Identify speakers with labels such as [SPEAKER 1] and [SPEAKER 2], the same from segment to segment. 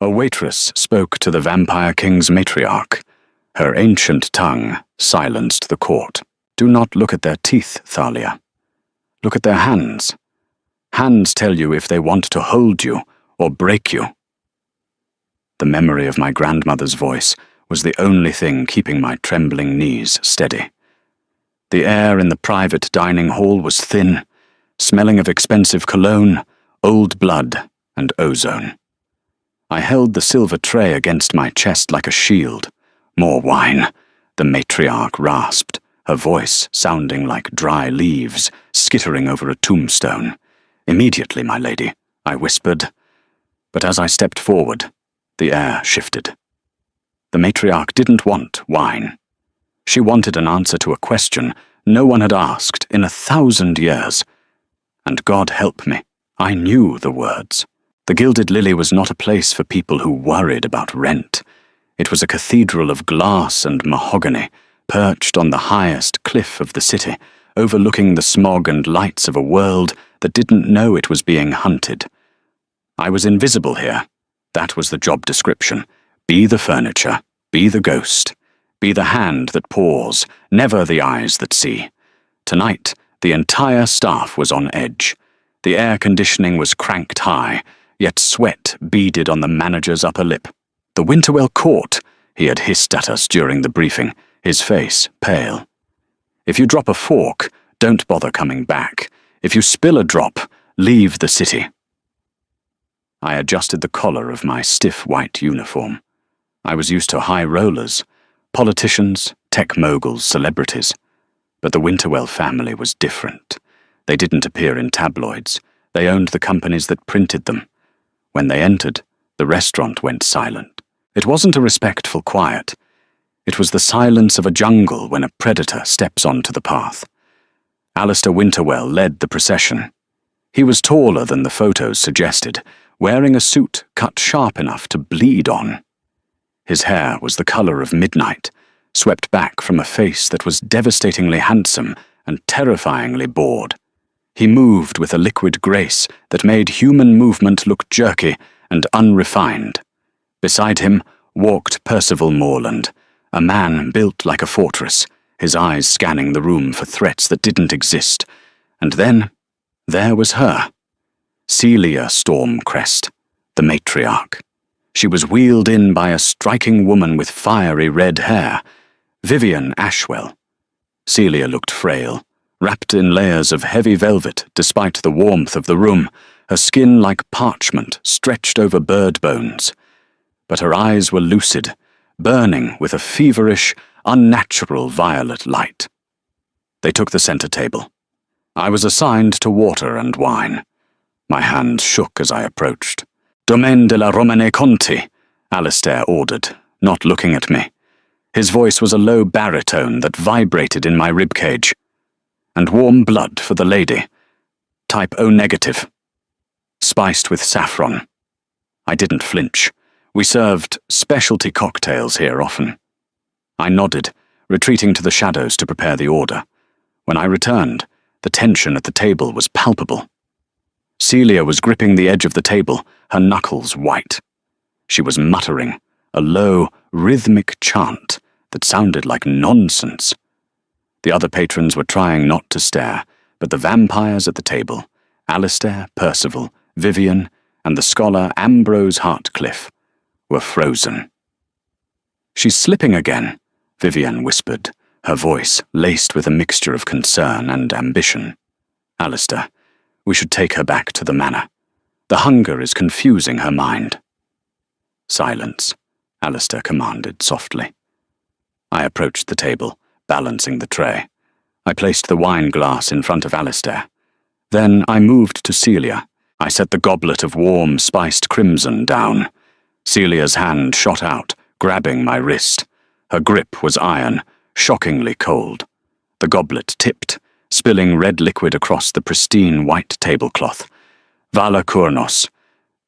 [SPEAKER 1] A waitress spoke to the Vampire King's matriarch. Her ancient tongue silenced the court. Do not look at their teeth, Thalia. Look at their hands. Hands tell you if they want to hold you or break you. The memory of my grandmother's voice was the only thing keeping my trembling knees steady. The air in the private dining hall was thin, smelling of expensive cologne, old blood, and ozone. I held the silver tray against my chest like a shield. More wine, the matriarch rasped, her voice sounding like dry leaves skittering over a tombstone. Immediately, my lady, I whispered. But as I stepped forward, the air shifted. The matriarch didn't want wine. She wanted an answer to a question no one had asked in 1,000 years. And God help me, I knew the words. The Gilded Lily was not a place for people who worried about rent. It was a cathedral of glass and mahogany, perched on the highest cliff of the city, overlooking the smog and lights of a world that didn't know it was being hunted. I was invisible here. That was the job description. Be the furniture, be the ghost, be the hand that pours, never the eyes that see. Tonight, the entire staff was on edge. The air conditioning was cranked high, yet sweat beaded on the manager's upper lip. The Winterwell Court, he had hissed at us during the briefing, his face pale. If you drop a fork, don't bother coming back. If you spill a drop, leave the city. I adjusted the collar of my stiff white uniform. I was used to high rollers, politicians, tech moguls, celebrities. But the Winterwell family was different. They didn't appear in tabloids. They owned the companies that printed them. When they entered, the restaurant went silent. It wasn't a respectful quiet. It was the silence of a jungle when a predator steps onto the path. Alistair Winterwell led the procession. He was taller than the photos suggested, wearing a suit cut sharp enough to bleed on. His hair was the color of midnight, swept back from a face that was devastatingly handsome and terrifyingly bored. He moved with a liquid grace that made human movement look jerky and unrefined. Beside him walked Percival Morland, a man built like a fortress, his eyes scanning the room for threats that didn't exist. And then, there was her. Celia Stormcrest, the matriarch. She was wheeled in by a striking woman with fiery red hair, Vivian Ashwell. Celia looked frail, wrapped in layers of heavy velvet despite the warmth of the room, her skin like parchment stretched over bird bones. But her eyes were lucid, burning with a feverish, unnatural violet light. They took the center table. I was assigned to water and wine. My hands shook as I approached. Domaine de la Romane Conti, Alistair ordered, not looking at me. His voice was a low baritone that vibrated in my ribcage. And warm blood for the lady. Type O negative. Spiced with saffron. I didn't flinch. We served specialty cocktails here often. I nodded, retreating to the shadows to prepare the order. When I returned, the tension at the table was palpable. Celia was gripping the edge of the table, her knuckles white. She was muttering, a low, rhythmic chant that sounded like nonsense. The other patrons were trying not to stare, but the vampires at the table, Alistair, Percival, Vivian, and the scholar Ambrose Hartcliffe, were frozen. She's slipping again, Vivian whispered, her voice laced with a mixture of concern and ambition. Alistair, we should take her back to the manor. The hunger is confusing her mind. Silence, Alistair commanded softly. I approached the table, balancing the tray. I placed the wine glass in front of Alistair. Then I moved to Celia. I set the goblet of warm, spiced crimson down. Celia's hand shot out, grabbing my wrist. Her grip was iron, shockingly cold. The goblet tipped, spilling red liquid across the pristine white tablecloth. Vala Kurnos.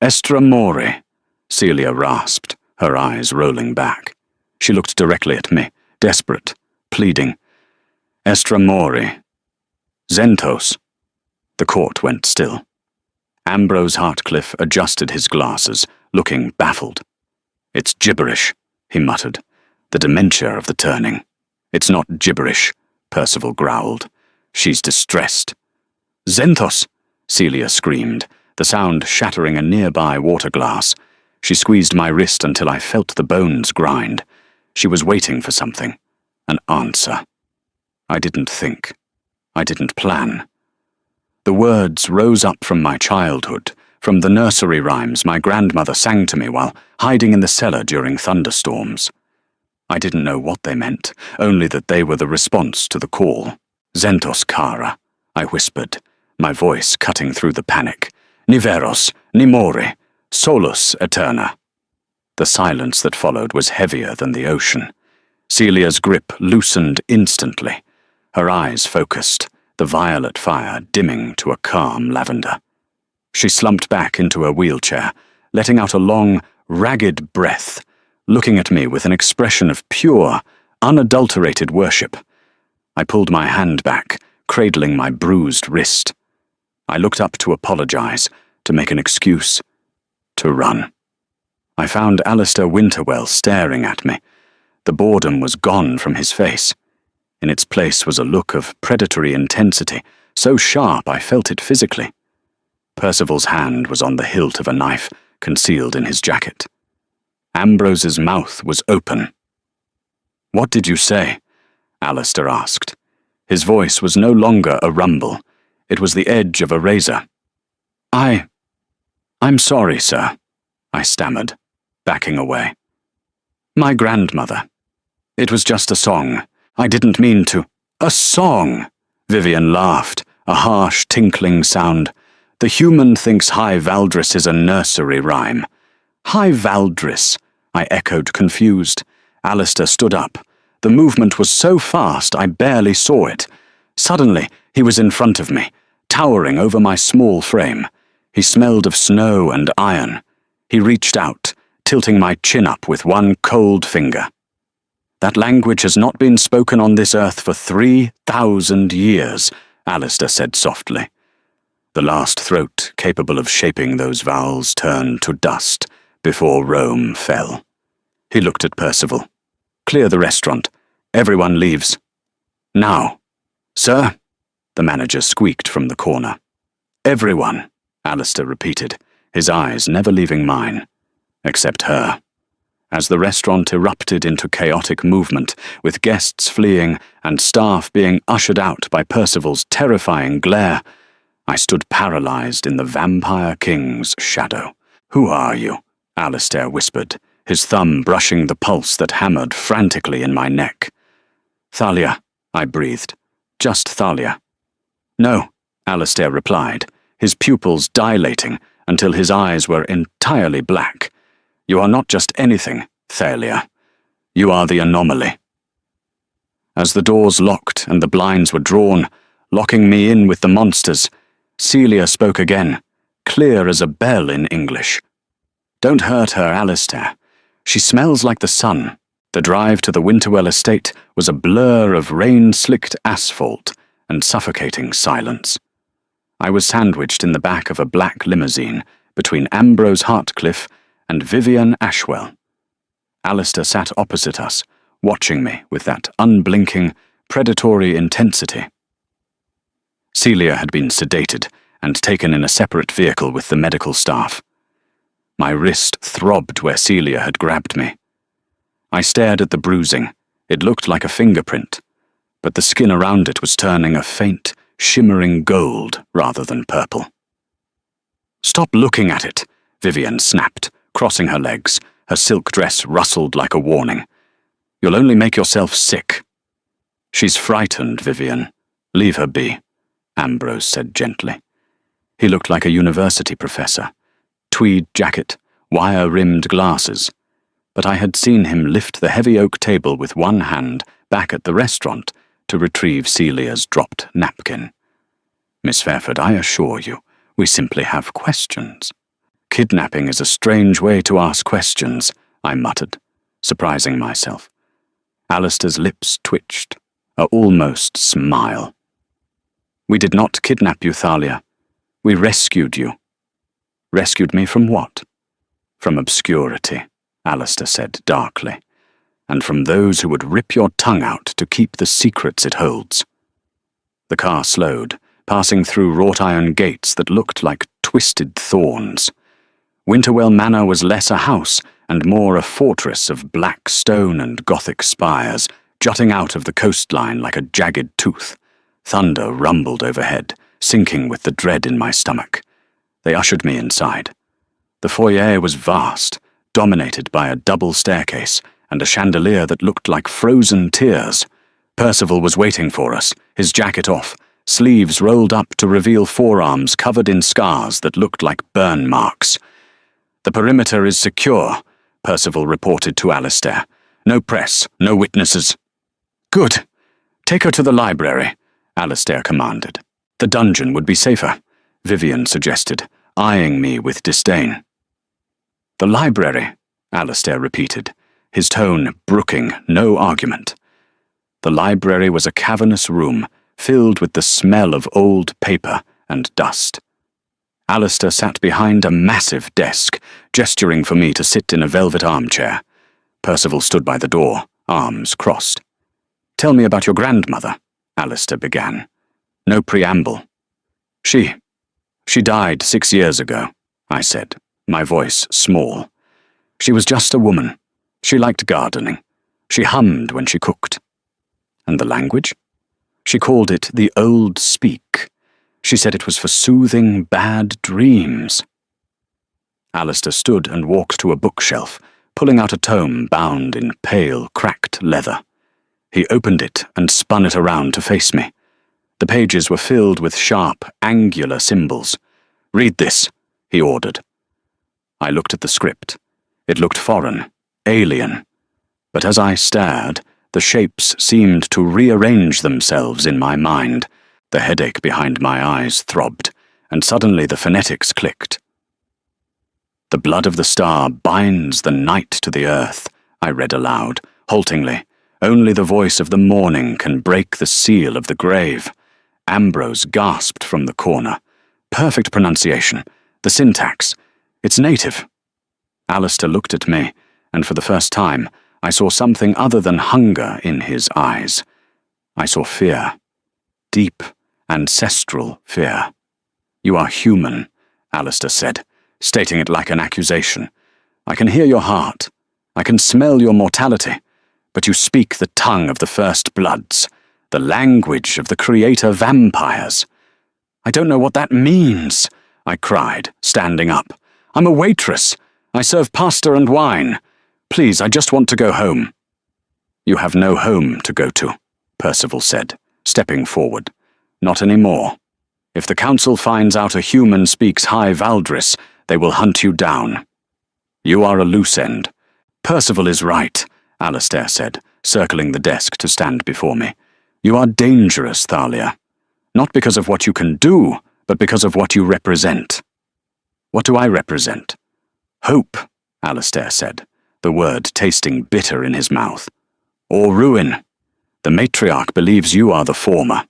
[SPEAKER 1] Estra Mori, Celia rasped, her eyes rolling back. She looked directly at me, desperate, pleading. Estra Mori. Zentos. The court went still. Ambrose Hartcliffe adjusted his glasses, looking baffled. "It's gibberish," he muttered. "The dementia of the turning." "It's not gibberish," Percival growled. "She's distressed." "Xenthos!" Celia screamed, the sound shattering a nearby water glass. She squeezed my wrist until I felt the bones grind. She was waiting for something. An answer. I didn't think. I didn't plan. The words rose up from my childhood, from the nursery rhymes my grandmother sang to me while hiding in the cellar during thunderstorms. I didn't know what they meant, only that they were the response to the call. "Xenthos Kara," I whispered, my voice cutting through the panic. "Ni veros, ni more, solus eterna." The silence that followed was heavier than the ocean. Celia's grip loosened instantly. Her eyes focused, the violet fire dimming to a calm lavender. She slumped back into her wheelchair, letting out a long, ragged breath, looking at me with an expression of pure, unadulterated worship. I pulled my hand back, cradling my bruised wrist. I looked up to apologize, to make an excuse, to run. I found Alistair Winterwell staring at me. The boredom was gone from his face. In its place was a look of predatory intensity, so sharp I felt it physically. Percival's hand was on the hilt of a knife concealed in his jacket. Ambrose's mouth was open. "What did you say?" Alistair asked. His voice was no longer a rumble. It was the edge of a razor. I'm sorry, sir," I stammered, backing away. "My grandmother. It was just a song. I didn't mean to." "A song!" Vivian laughed, a harsh, tinkling sound. "The human thinks High Valdris is a nursery rhyme." "High Valdris," I echoed, confused. Alistair stood up. The movement was so fast I barely saw it. Suddenly, he was in front of me, towering over my small frame. He smelled of snow and iron. He reached out, tilting my chin up with one cold finger. "That language has not been spoken on this earth for 3,000 years, Alistair said softly. The last throat capable of shaping those vowels turned to dust before Rome fell. He looked at Percival. "Clear the restaurant. Everyone leaves." "Now." "Sir?" the manager squeaked from the corner. "Everyone," Alistair repeated, his eyes never leaving mine. Except her. As the restaurant erupted into chaotic movement, with guests fleeing and staff being ushered out by Percival's terrifying glare, I stood paralyzed in the Vampire King's shadow. "Who are you?" Alistair whispered, his thumb brushing the pulse that hammered frantically in my neck. "Thalia," I breathed. "Just Thalia." "No," Alistair replied, his pupils dilating until his eyes were entirely black. "You are not just anything, Thalia. You are the anomaly." As the doors locked and the blinds were drawn, locking me in with the monsters, Celia spoke again, clear as a bell in English. "Don't hurt her, Alistair. She smells like the sun." The drive to the Winterwell estate was a blur of rain-slicked asphalt and suffocating silence. I was sandwiched in the back of a black limousine between Ambrose Hartcliffe and Vivian Ashwell. Alistair sat opposite us, watching me with that unblinking, predatory intensity. Celia had been sedated and taken in a separate vehicle with the medical staff. My wrist throbbed where Celia had grabbed me. I stared at the bruising. It looked like a fingerprint, but the skin around it was turning a faint, shimmering gold rather than purple. "Stop looking at it," Vivian snapped, crossing her legs. Her silk dress rustled like a warning. "You'll only make yourself sick." "She's frightened, Vivian. Leave her be," Ambrose said gently. He looked like a university professor. Tweed jacket, wire-rimmed glasses. But I had seen him lift the heavy oak table with one hand back at the restaurant to retrieve Celia's dropped napkin. "Miss Fairford, I assure you, we simply have questions." "Kidnapping is a strange way to ask questions," I muttered, surprising myself. Alistair's lips twitched, a almost smile. "We did not kidnap you, Thalia. We rescued you." "Rescued me from what?" From obscurity, Alistair said darkly, and from those who would rip your tongue out to keep the secrets it holds. The car slowed, passing through wrought-iron gates that looked like twisted thorns. Winterwell Manor was less a house and more a fortress of black stone and Gothic spires, jutting out of the coastline like a jagged tooth. Thunder rumbled overhead, sinking with the dread in my stomach. They ushered me inside. The foyer was vast, dominated by a double staircase and a chandelier that looked like frozen tears. Percival was waiting for us, his jacket off, sleeves rolled up to reveal forearms covered in scars that looked like burn marks. "The perimeter is secure," Percival reported to Alistair. "No press, no witnesses." "Good. Take her to the library," Alistair commanded. "The dungeon would be safer," Vivian suggested, eyeing me with disdain. "The library," Alistair repeated, his tone brooking no argument. The library was a cavernous room filled with the smell of old paper and dust. Alistair sat behind a massive desk, gesturing for me to sit in a velvet armchair. Percival stood by the door, arms crossed. "Tell me about your grandmother," Alistair began. No preamble. She died 6 years ago," I said, my voice small. "She was just a woman. She liked gardening. She hummed when she cooked." "And the language?" "She called it the Old Speak. She said it was for soothing bad dreams." Alistair stood and walked to a bookshelf, pulling out a tome bound in pale, cracked leather. He opened it and spun it around to face me. The pages were filled with sharp, angular symbols. "Read this," he ordered. I looked at the script. It looked foreign, alien. But as I stared, the shapes seemed to rearrange themselves in my mind. The headache behind my eyes throbbed, and suddenly the phonetics clicked. "The blood of the star binds the night to the earth," I read aloud, haltingly. "Only the voice of the morning can break the seal of the grave." Ambrose gasped from the corner. "Perfect pronunciation. The syntax. It's native." Alistair looked at me, and for the first time, I saw something other than hunger in his eyes. I saw fear. Deep, ancestral fear. "You are human," Alistair said, stating it like an accusation. "I can hear your heart. I can smell your mortality. But you speak the tongue of the first bloods, the language of the creator vampires." "I don't know what that means," I cried, standing up. "I'm a waitress. I serve pasta and wine. Please, I just want to go home." "You have no home to go to," Percival said, stepping forward. "Not anymore. If the council finds out a human speaks High Valdris, they will hunt you down. You are a loose end." "Percival is right," Alistair said, circling the desk to stand before me. "You are dangerous, Thalia. Not because of what you can do, but because of what you represent." "What do I represent?" "Hope," Alistair said, the word tasting bitter in his mouth. "Or ruin. The Matriarch believes you are the former."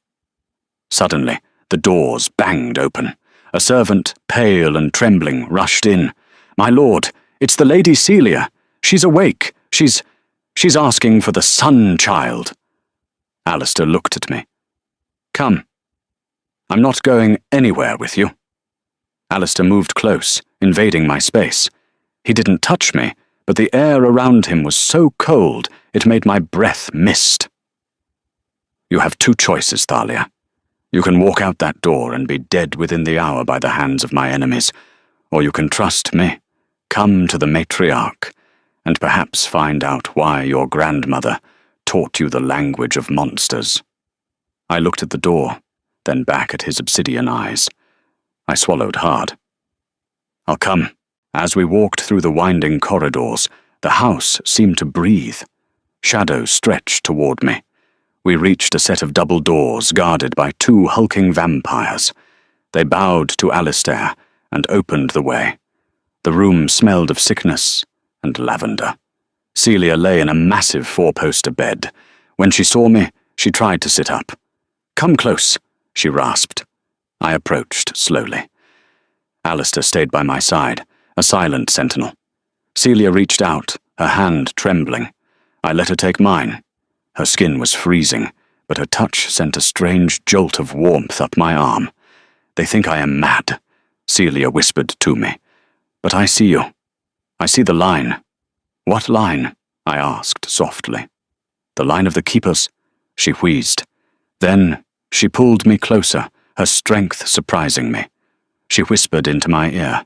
[SPEAKER 1] Suddenly, the doors banged open. A servant, pale and trembling, rushed in. "My lord, it's the Lady Celia. She's awake. She's asking for the Sun-Child." Alistair looked at me. "Come." "I'm not going anywhere with you." Alistair moved close, invading my space. He didn't touch me, but the air around him was so cold it made my breath mist. "You have two choices, Thalia. You can walk out that door and be dead within the hour by the hands of my enemies, or you can trust me, come to the Matriarch, and perhaps find out why your grandmother taught you the language of monsters." I looked at the door, then back at his obsidian eyes. I swallowed hard. "I'll come." As we walked through the winding corridors, the house seemed to breathe. Shadows stretched toward me. We reached a set of double doors guarded by 2 hulking vampires. They bowed to Alistair and opened the way. The room smelled of sickness and lavender. Celia lay in a massive 4-poster bed. When she saw me, she tried to sit up. "Come close," she rasped. I approached slowly. Alistair stayed by my side, a silent sentinel. Celia reached out, her hand trembling. I let her take mine. Her skin was freezing, but her touch sent a strange jolt of warmth up my arm. "They think I am mad," Celia whispered to me. "But I see you. I see the line." "What line?" I asked softly. "The line of the keepers," she wheezed. Then she pulled me closer, her strength surprising me. She whispered into my ear,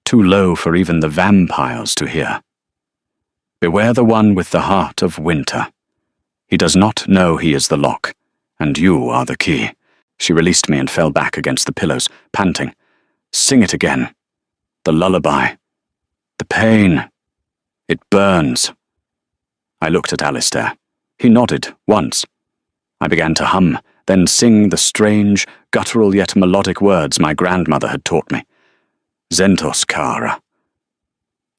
[SPEAKER 1] too low for even the vampires to hear. "Beware the one with the heart of winter. He does not know he is the lock, and you are the key." She released me and fell back against the pillows, panting. "Sing it again. The lullaby. The pain. It burns." I looked at Alistair. He nodded once. I began to hum, then sing the strange, guttural yet melodic words my grandmother had taught me. Zentos Kara.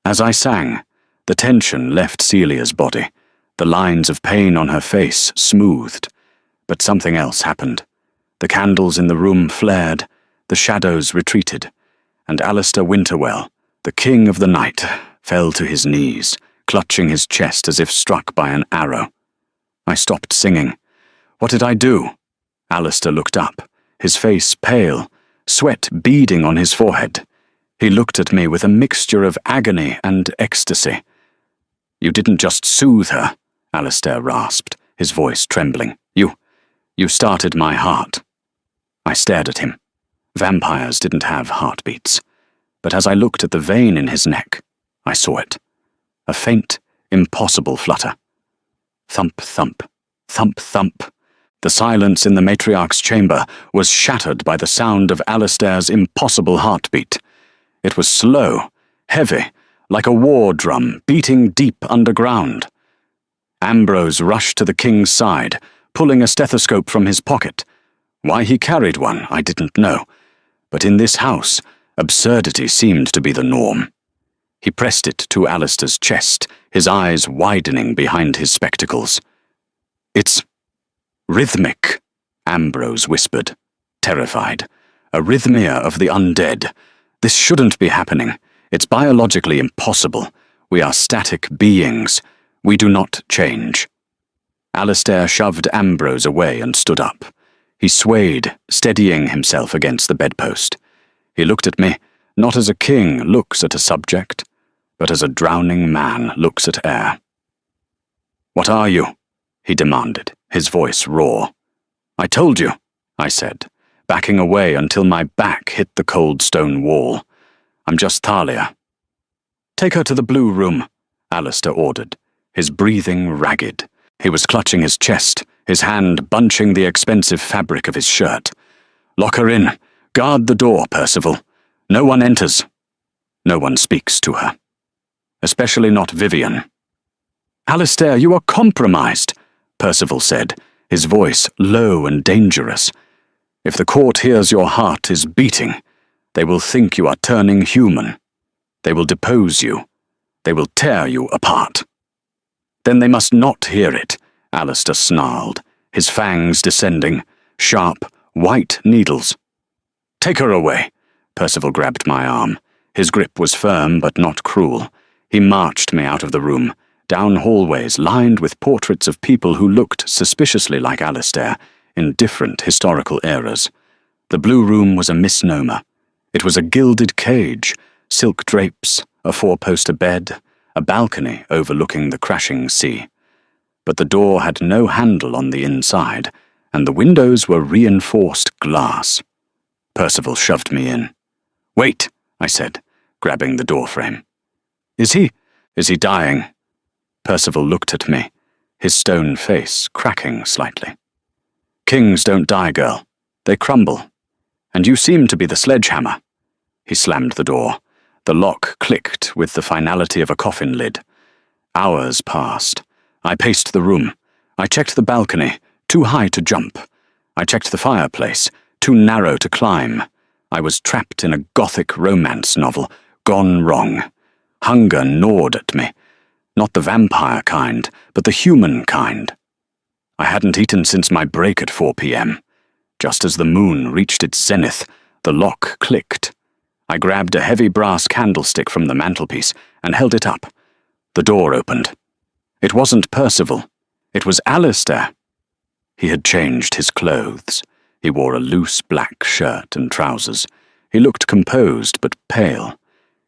[SPEAKER 1] As I sang, the tension left Celia's body, the lines of pain on her face smoothed. But something else happened. The candles in the room flared, the shadows retreated, and Alistair Winterwell, the king of the night, fell to his knees, clutching his chest as if struck by an arrow. I stopped singing. What did I do? Alistair looked up, his face pale, sweat beading on his forehead. He looked at me with a mixture of agony and ecstasy. "You didn't just soothe her," Alistair rasped, his voice trembling. You started my heart." I stared at him. Vampires didn't have heartbeats. But as I looked at the vein in his neck, I saw it. A faint, impossible flutter. Thump, thump, thump, thump. The silence in the Matriarch's chamber was shattered by the sound of Alistair's impossible heartbeat. It was slow, heavy, like a war drum beating deep underground. Ambrose rushed to the king's side, pulling a stethoscope from his pocket. Why he carried one, I didn't know. But in this house, absurdity seemed to be the norm. He pressed it to Alistair's chest, his eyes widening behind his spectacles. "It's rhythmic," Ambrose whispered, terrified. "Arrhythmia of the undead. This shouldn't be happening. It's biologically impossible. We are static beings. We do not change." Alistair shoved Ambrose away and stood up. He swayed, steadying himself against the bedpost. He looked at me, not as a king looks at a subject, but as a drowning man looks at air. "What are you?" he demanded, his voice raw. "I told you," I said, backing away until my back hit the cold stone wall. "I'm just Thalia." "Take her to the blue room," Alistair ordered, his breathing ragged. He was clutching his chest, his hand bunching the expensive fabric of his shirt. "Lock her in. Guard the door, Percival. No one enters. No one speaks to her. Especially not Vivian." "Alistair, you are compromised," Percival said, his voice low and dangerous. "If the court hears your heart is beating, they will think you are turning human. They will depose you. They will tear you apart." "Then they must not hear it," Alistair snarled, his fangs descending, sharp, white needles. "Take her away." Percival grabbed my arm. His grip was firm but not cruel. He marched me out of the room, down hallways lined with portraits of people who looked suspiciously like Alistair in different historical eras. The blue room was a misnomer. It was a gilded cage, silk drapes, a four-poster bed, a balcony overlooking the crashing sea. But the door had no handle on the inside, and the windows were reinforced glass. Percival shoved me in. "Wait," I said, grabbing the doorframe. Is he dying?" Percival looked at me, his stone face cracking slightly. "Kings don't die, girl. They crumble. And you seem to be the sledgehammer." He slammed the door. The lock clicked with the finality of a coffin lid. Hours passed. I paced the room. I checked the balcony, too high to jump. I checked the fireplace, too narrow to climb. I was trapped in a gothic romance novel, gone wrong. Hunger gnawed at me. Not the vampire kind, but the human kind. I hadn't eaten since my break at 4 p.m. Just as the moon reached its zenith, the lock clicked. I grabbed a heavy brass candlestick from the mantelpiece and held it up. The door opened. It wasn't Percival. It was Alistair. He had changed his clothes. He wore a loose black shirt and trousers. He looked composed but pale.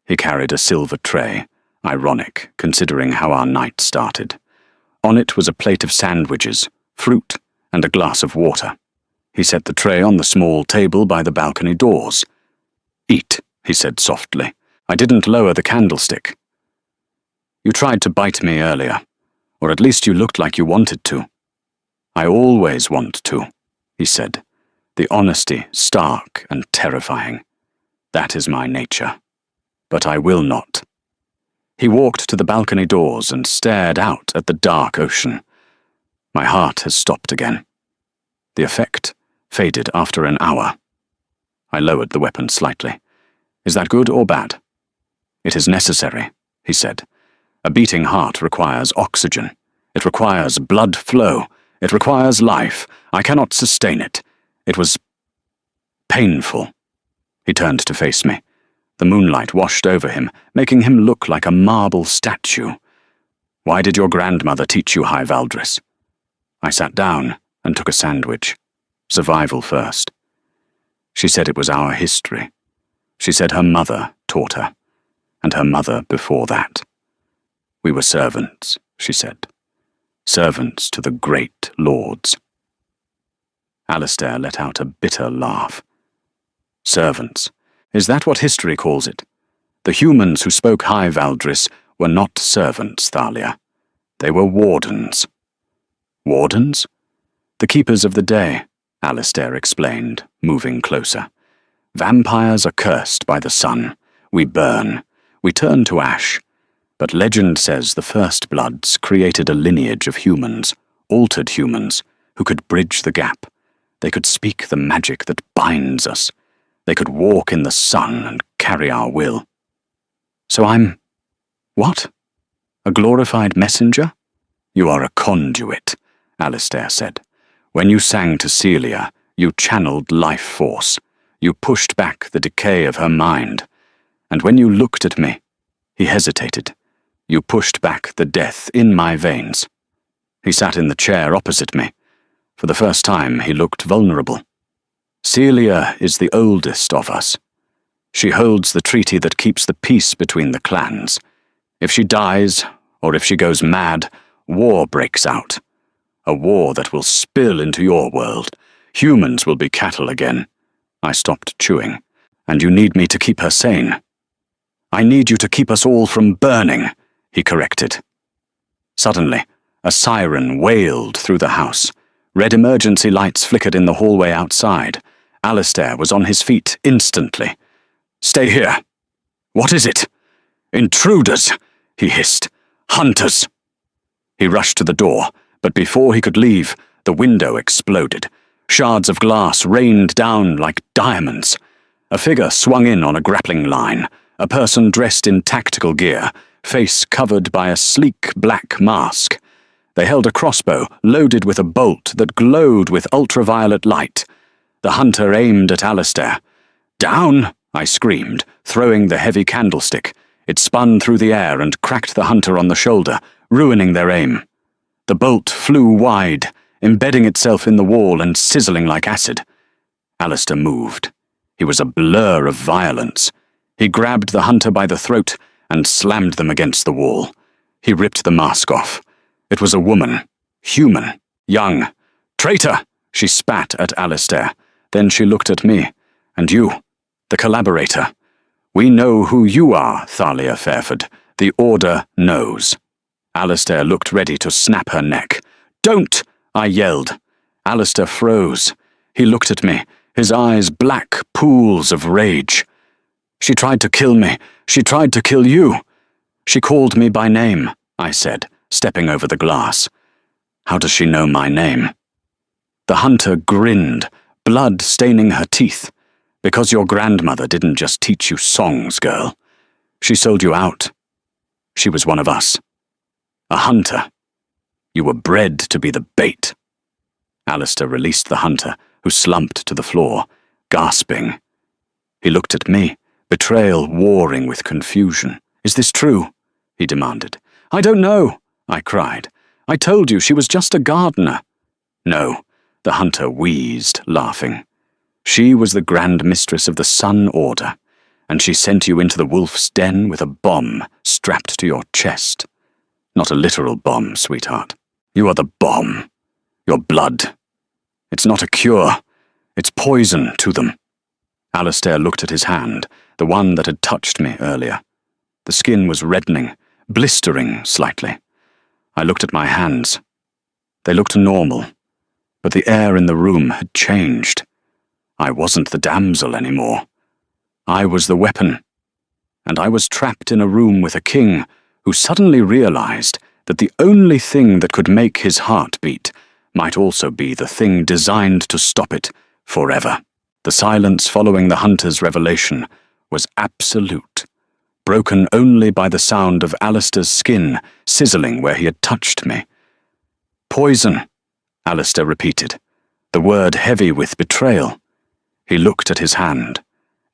[SPEAKER 1] He carried a silver tray, ironic considering how our night started. On it was a plate of sandwiches, fruit, and a glass of water. He set the tray on the small table by the balcony doors. "Eat," he said softly. I didn't lower the candlestick. "You tried to bite me earlier, or at least you looked like you wanted to." "I always want to," he said, the honesty stark and terrifying. "That is my nature. But I will not." He walked to the balcony doors and stared out at the dark ocean. My heart has stopped again. The effect faded after an hour. I lowered the weapon slightly. "Is that good or bad?" "It is necessary," he said. "A beating heart requires oxygen. It requires blood flow. It requires life. I cannot sustain it. It was painful." He turned to face me. The moonlight washed over him, making him look like a marble statue. "Why did your grandmother teach you High Valdris?" I sat down and took a sandwich. Survival first. She said it was our history. She said her mother taught her, and her mother before that. "We were servants," she said. "Servants to the great lords." Alistair let out a bitter laugh. "Servants. Is that what history calls it? The humans who spoke High Valdris were not servants, Thalia. They were wardens." "Wardens?" "The keepers of the day," Alistair explained, moving closer. "Vampires are cursed by the sun. We burn. We turn to ash. But legend says the First Bloods created a lineage of humans, altered humans, who could bridge the gap. They could speak the magic that binds us. They could walk in the sun and carry our will." "So I'm... what? A glorified messenger?" "You are a conduit," Alistair said. "When you sang to Celia, you channeled life force. You pushed back the decay of her mind. And when you looked at me," he hesitated, "you pushed back the death in my veins." He sat in the chair opposite me. For the first time, he looked vulnerable. "Celia is the oldest of us. She holds the treaty that keeps the peace between the clans. If she dies, or if she goes mad, war breaks out. A war that will spill into your world. Humans will be cattle again." I stopped chewing. "And you need me to keep her sane." "I need you to keep us all from burning," he corrected. Suddenly, a siren wailed through the house. Red emergency lights flickered in the hallway outside. Alistair was on his feet instantly. "Stay here." "What is it?" "Intruders," he hissed. "Hunters." He rushed to the door, but before he could leave, the window exploded. Shards of glass rained down like diamonds. A figure swung in on a grappling line, a person dressed in tactical gear, face covered by a sleek black mask. They held a crossbow loaded with a bolt that glowed with ultraviolet light. The hunter aimed at Alistair. "Down!" I screamed, throwing the heavy candlestick. It spun through the air and cracked the hunter on the shoulder, ruining their aim. The bolt flew wide, embedding itself in the wall and sizzling like acid. Alistair moved. He was a blur of violence. He grabbed the hunter by the throat and slammed them against the wall. He ripped the mask off. It was a woman, human, young. "Traitor!" she spat at Alistair. Then she looked at me. "And you, the collaborator. We know who you are, Thalia Fairford. The Order knows." Alistair looked ready to snap her neck. "Don't!" I yelled. Alistair froze. He looked at me, his eyes black pools of rage. "She tried to kill me. She tried to kill you." "She called me by name," I said, stepping over the glass. "How does she know my name?" The hunter grinned, blood staining her teeth. "Because your grandmother didn't just teach you songs, girl. She sold you out. She was one of us. A hunter. You were bred to be the bait." Alistair released the hunter, who slumped to the floor, gasping. He looked at me, betrayal warring with confusion. "Is this true?" he demanded. "I don't know," I cried. "I told you she was just a gardener." "No," the hunter wheezed, laughing. "She was the Grand Mistress of the Sun Order, and she sent you into the wolf's den with a bomb strapped to your chest. Not a literal bomb, sweetheart. You are the bomb. Your blood. It's not a cure. It's poison to them." Alistair looked at his hand, the one that had touched me earlier. The skin was reddening, blistering slightly. I looked at my hands. They looked normal, but the air in the room had changed. I wasn't the damsel anymore. I was the weapon, and I was trapped in a room with a king who suddenly realized that the only thing that could make his heart beat might also be the thing designed to stop it forever. The silence following the hunter's revelation was absolute, broken only by the sound of Alistair's skin sizzling where he had touched me. "Poison," Alistair repeated, the word heavy with betrayal. He looked at his hand.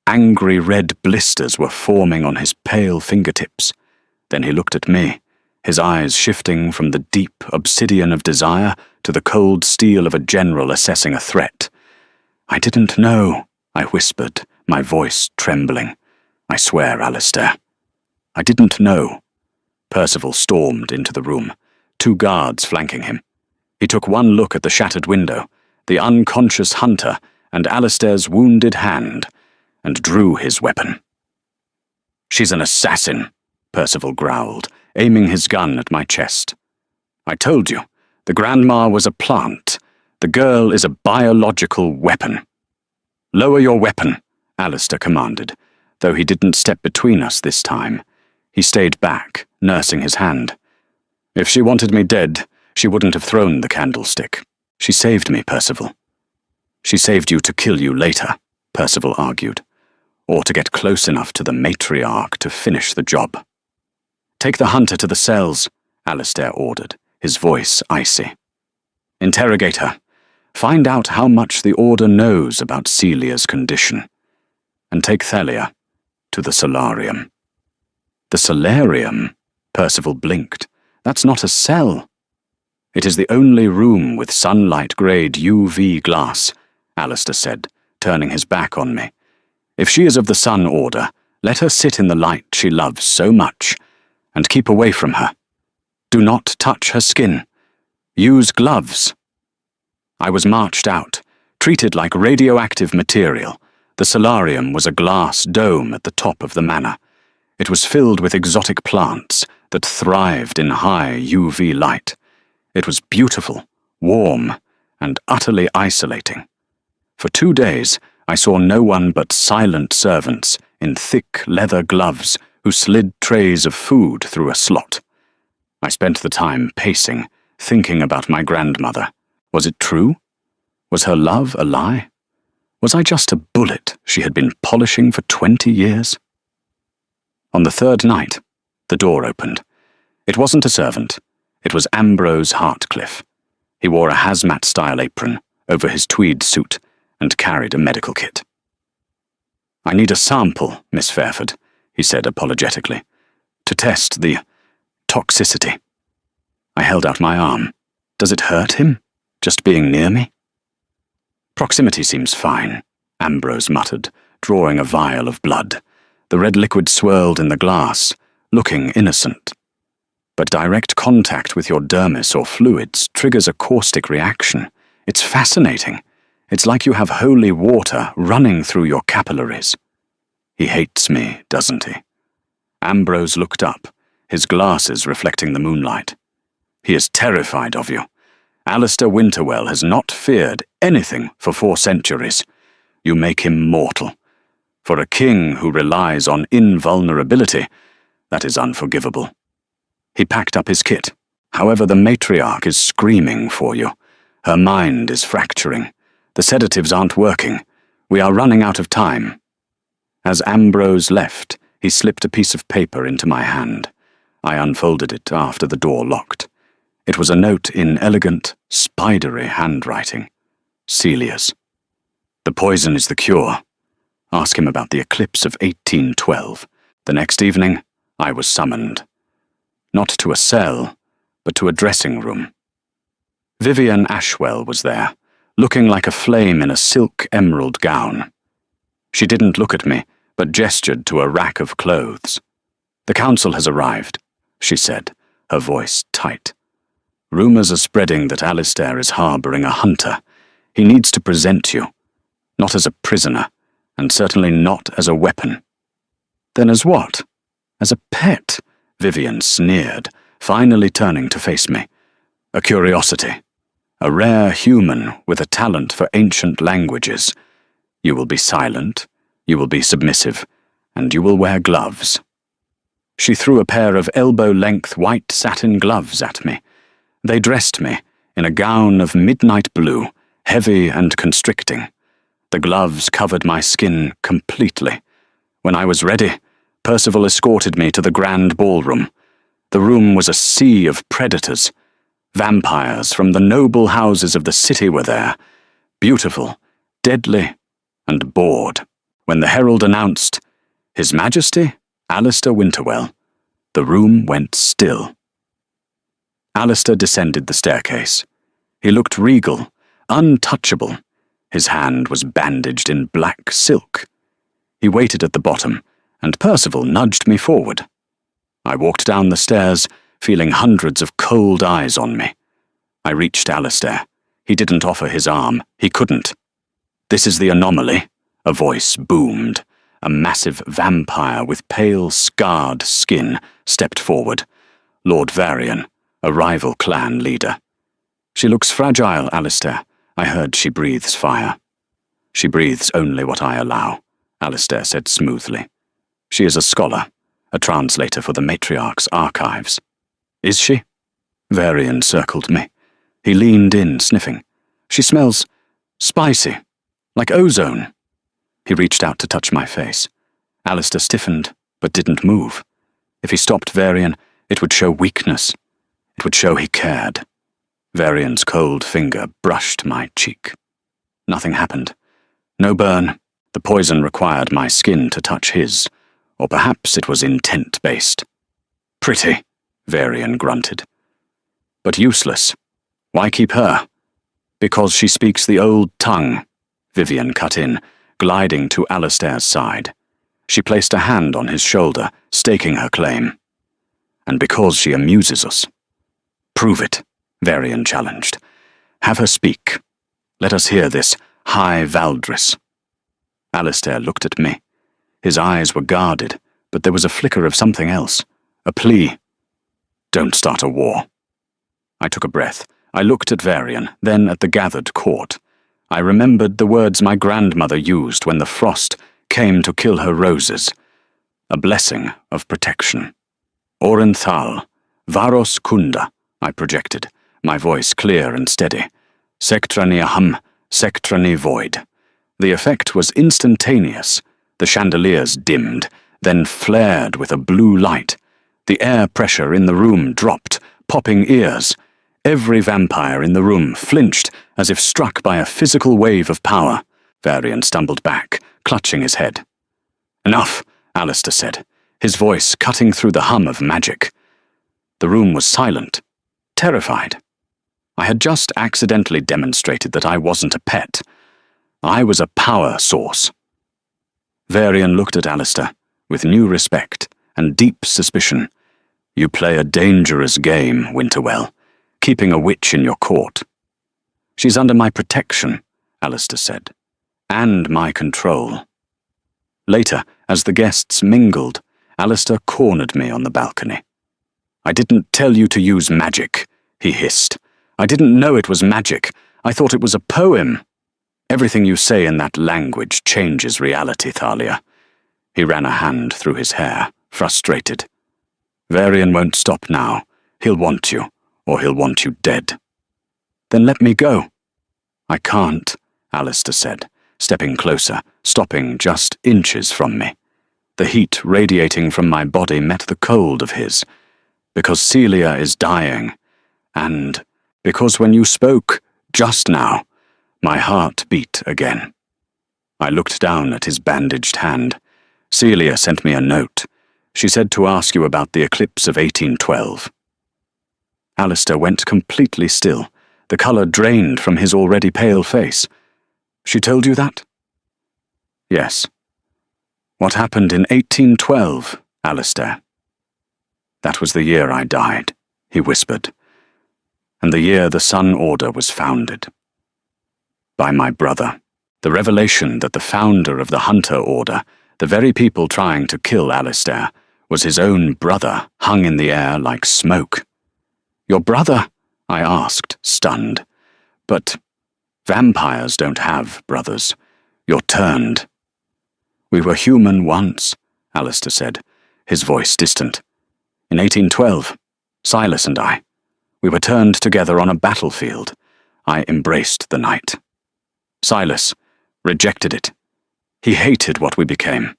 [SPEAKER 1] Angry red blisters were forming on his pale fingertips. Then he looked at me, his eyes shifting from the deep obsidian of desire to the cold steel of a general assessing a threat. "I didn't know," I whispered, my voice trembling. "I swear, Alistair. I didn't know." Percival stormed into the room, 2 guards flanking him. He took one look at the shattered window, the unconscious hunter, and Alistair's wounded hand, and drew his weapon. "She's an assassin," Percival growled, aiming his gun at my chest. "I told you, the Grandma was a plant. The girl is a biological weapon." "Lower your weapon," Alistair commanded, though he didn't step between us this time. He stayed back, nursing his hand. "If she wanted me dead, she wouldn't have thrown the candlestick. She saved me, Percival." "She saved you to kill you later," Percival argued, "or to get close enough to the Matriarch to finish the job." "Take the hunter to the cells," Alistair ordered, his voice icy. "Interrogate her. Find out how much the Order knows about Celia's condition. And take Thalia to the solarium." "The solarium?" Percival blinked. "That's not a cell." "It is the only room with sunlight-grade UV glass," Alistair said, turning his back on me. "If she is of the Sun Order, let her sit in the light she loves so much, and keep away from her. Do not touch her skin. Use gloves." I was marched out, treated like radioactive material. The solarium was a glass dome at the top of the manor. It was filled with exotic plants that thrived in high UV light. It was beautiful, warm, and utterly isolating. For 2 days, I saw no one but silent servants in thick leather gloves who slid trays of food through a slot. I spent the time pacing, thinking about my grandmother. Was it true? Was her love a lie? Was I just a bullet she had been polishing for 20 years? On the 3rd night, the door opened. It wasn't a servant. It was Ambrose Hartcliffe. He wore a hazmat-style apron over his tweed suit and carried a medical kit. "I need a sample, Miss Fairford," he said apologetically, "to test the toxicity." I held out my arm. "Does it hurt him, just being near me?" "Proximity seems fine," Ambrose muttered, drawing a vial of blood. The red liquid swirled in the glass, looking innocent. "But direct contact with your dermis or fluids triggers a caustic reaction. It's fascinating. It's like you have holy water running through your capillaries." "He hates me, doesn't he?" Ambrose looked up, his glasses reflecting the moonlight. "He is terrified of you. Alistair Winterwell has not feared anything for 4 centuries. You make him mortal. For a king who relies on invulnerability, that is unforgivable." He packed up his kit. "However, the Matriarch is screaming for you. Her mind is fracturing. The sedatives aren't working. We are running out of time." As Ambrose left, he slipped a piece of paper into my hand. I unfolded it after the door locked. It was a note in elegant, spidery handwriting. Celia's. "The poison is the cure. Ask him about the eclipse of 1812. The next evening, I was summoned. Not to a cell, but to a dressing room. Vivian Ashwell was there, looking like a flame in a silk emerald gown. She didn't look at me, but gestured to a rack of clothes. "The council has arrived," she said, her voice tight. "Rumours are spreading that Alistair is harbouring a hunter. He needs to present you, not as a prisoner, and certainly not as a weapon." "Then as what? As a pet?" Vivian sneered, finally turning to face me. "A curiosity. A rare human with a talent for ancient languages. You will be silent, you will be submissive, and you will wear gloves." She threw a pair of elbow-length white satin gloves at me. They dressed me in a gown of midnight blue, heavy and constricting. The gloves covered my skin completely. When I was ready, Percival escorted me to the grand ballroom. The room was a sea of predators. Vampires from the noble houses of the city were there, beautiful, deadly, and bored. When the herald announced, "His Majesty, Alistair Winterwell," the room went still. Alistair descended the staircase. He looked regal, untouchable. His hand was bandaged in black silk. He waited at the bottom, and Percival nudged me forward. I walked down the stairs, feeling hundreds of cold eyes on me. I reached Alistair. He didn't offer his arm. He couldn't. "This is the anomaly," a voice boomed. A massive vampire with pale, scarred skin stepped forward. Lord Varian, a rival clan leader. "She looks fragile, Alistair. I heard she breathes fire." "She breathes only what I allow," Alistair said smoothly. "She is a scholar, a translator for the Matriarch's archives." "Is she?" Varian circled me. He leaned in, sniffing. "She smells spicy, like ozone." He reached out to touch my face. Alistair stiffened, but didn't move. If he stopped Varian, it would show weakness. It would show he cared. Varian's cold finger brushed my cheek. Nothing happened. No burn. The poison required my skin to touch his, or perhaps it was intent-based. "Pretty," Varian grunted. "But useless. Why keep her?" "Because she speaks the old tongue," Vivian cut in, gliding to Alistair's side. She placed a hand on his shoulder, staking her claim. "And because she amuses us." "Prove it," Varian challenged. "Have her speak. Let us hear this high Valdris." Alistair looked at me. His eyes were guarded, but there was a flicker of something else, a plea. "Don't start a war." I took a breath. I looked at Varian, then at the gathered court. I remembered the words my grandmother used when the frost came to kill her roses. A blessing of protection. "Orenthal, Varos Kunda," I projected, my voice clear and steady. "Sectrani aham, sectrani void." The effect was instantaneous. The chandeliers dimmed, then flared with a blue light. The air pressure in the room dropped, popping ears. Every vampire in the room flinched as if struck by a physical wave of power. Varian stumbled back, clutching his head. "Enough," Alistair said, his voice cutting through the hum of magic. The room was silent, terrified. I had just accidentally demonstrated that I wasn't a pet. I was a power source. Varian looked at Alistair with new respect and deep suspicion. "You play a dangerous game, Winterwell, keeping a witch in your court." "She's under my protection," Alistair said, "and my control." Later, as the guests mingled, Alistair cornered me on the balcony. "I didn't tell you to use magic," he hissed. "I didn't know it was magic. I thought it was a poem." "Everything you say in that language changes reality, Thalia." He ran a hand through his hair, frustrated. "Varian won't stop now. He'll want you, or he'll want you dead." "Then let me go." "I can't," Alistair said, stepping closer, stopping just inches from me. The heat radiating from my body met the cold of his. "Because Celia is dying, and because when you spoke, just now, my heart beat again." I looked down at his bandaged hand. Celia sent me a note. She said to ask you about the eclipse of 1812. Alistair went completely still, the colour drained from his already pale face. She told you that? Yes. What happened in 1812, Alistair? That was the year I died, he whispered, and the year the Sun Order was founded. By my brother. The revelation that the founder of the Hunter Order, the very people trying to kill Alistair, was his own brother, hung in the air like smoke. Your brother? I asked, stunned. But vampires don't have brothers. You're turned. We were human once, Alistair said, his voice distant. In 1812, Silas and I. We were turned together on a battlefield. I embraced the night. Silas rejected it. He hated what we became.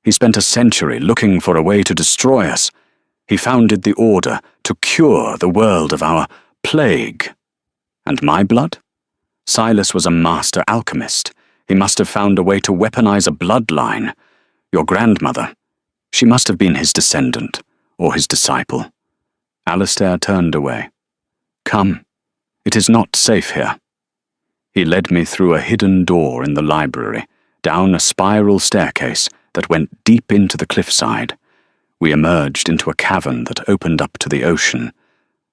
[SPEAKER 1] He spent a century looking for a way to destroy us. He founded the Order to cure the world of our plague. And my blood? Silas was a master alchemist. He must have found a way to weaponize a bloodline. Your grandmother, she must have been his descendant, or his disciple. Alistair turned away. Come, it is not safe here. He led me through a hidden door in the library, down a spiral staircase that went deep into the cliffside. We emerged into a cavern that opened up to the ocean,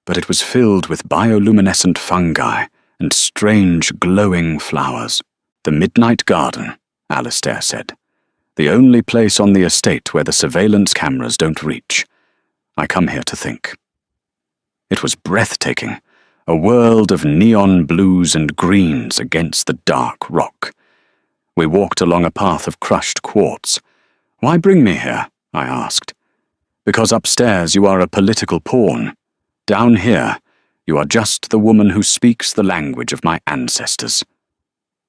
[SPEAKER 1] but it was filled with bioluminescent fungi and strange glowing flowers. The Midnight Garden, Alistair said. The only place on the estate where the surveillance cameras don't reach. I come here to think. It was breathtaking. A world of neon blues and greens against the dark rock. We walked along a path of crushed quartz. Why bring me here? I asked. Because upstairs you are a political pawn. Down here, you are just the woman who speaks the language of my ancestors.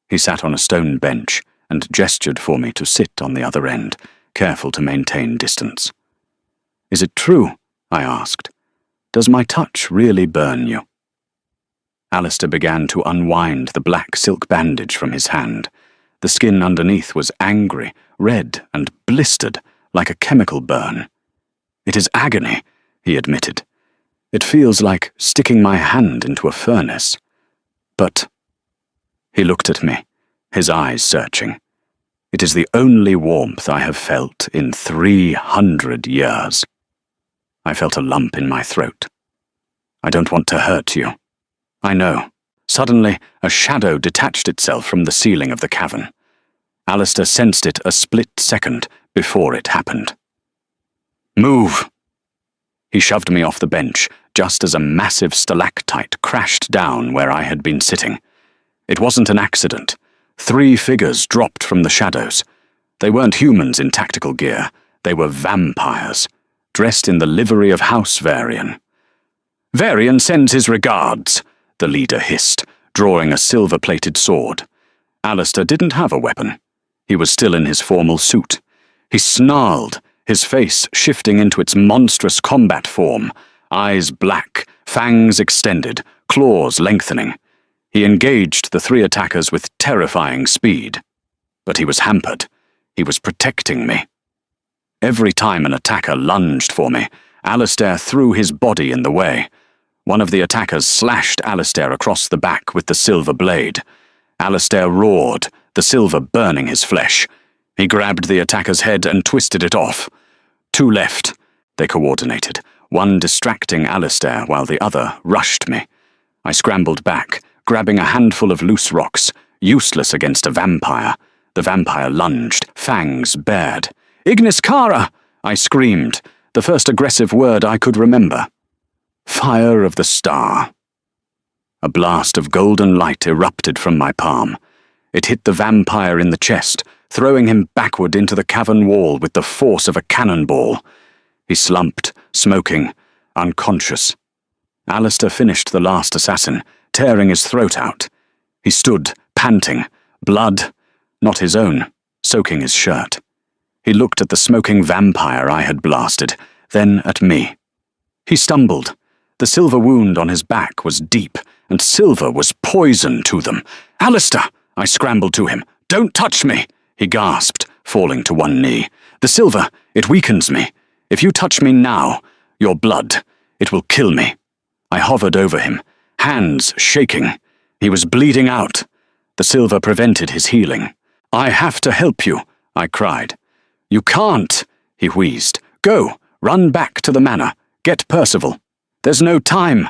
[SPEAKER 1] He sat on a stone bench and gestured for me to sit on the other end, careful to maintain distance. Is it true? I asked. Does my touch really burn you? Alistair began to unwind the black silk bandage from his hand. The skin underneath was angry, red, and blistered like a chemical burn. It is agony, he admitted. It feels like sticking my hand into a furnace. But he looked at me, his eyes searching. It is the only warmth I have felt in 300 years. I felt a lump in my throat. I don't want to hurt you. I know. Suddenly, a shadow detached itself from the ceiling of the cavern. Alistair sensed it a split second before it happened. Move! He shoved me off the bench, just as a massive stalactite crashed down where I had been sitting. It wasn't an accident. 3 figures dropped from the shadows. They weren't humans in tactical gear. They were vampires, dressed in the livery of House Varian. Varian sends his regards, the leader hissed, drawing a silver-plated sword. Alistair didn't have a weapon. He was still in his formal suit. He snarled, his face shifting into its monstrous combat form, eyes black, fangs extended, claws lengthening. He engaged the 3 attackers with terrifying speed. But he was hampered. He was protecting me. Every time an attacker lunged for me, Alistair threw his body in the way. One of the attackers slashed Alistair across the back with the silver blade. Alistair roared, the silver burning his flesh. He grabbed the attacker's head and twisted it off. 2 left. They coordinated, one distracting Alistair while the other rushed me. I scrambled back, grabbing a handful of loose rocks, useless against a vampire. The vampire lunged, fangs bared. Ignis Kara! I screamed, the first aggressive word I could remember. Fire of the Star. A blast of golden light erupted from my palm. It hit the vampire in the chest, throwing him backward into the cavern wall with the force of a cannonball. He slumped, smoking, unconscious. Alistair finished the last assassin, tearing his throat out. He stood, panting, blood, not his own, soaking his shirt. He looked at the smoking vampire I had blasted, then at me. He stumbled. The silver wound on his back was deep, and silver was poison to them. Alistair! I scrambled to him. Don't touch me! He gasped, falling to one knee. "The silver, it weakens me. If you touch me now, your blood, it will kill me." I hovered over him, hands shaking. He was bleeding out. The silver prevented his healing. "I have to help you," I cried. "You can't," he wheezed. "Go, run back to the manor. Get Percival." "There's no time."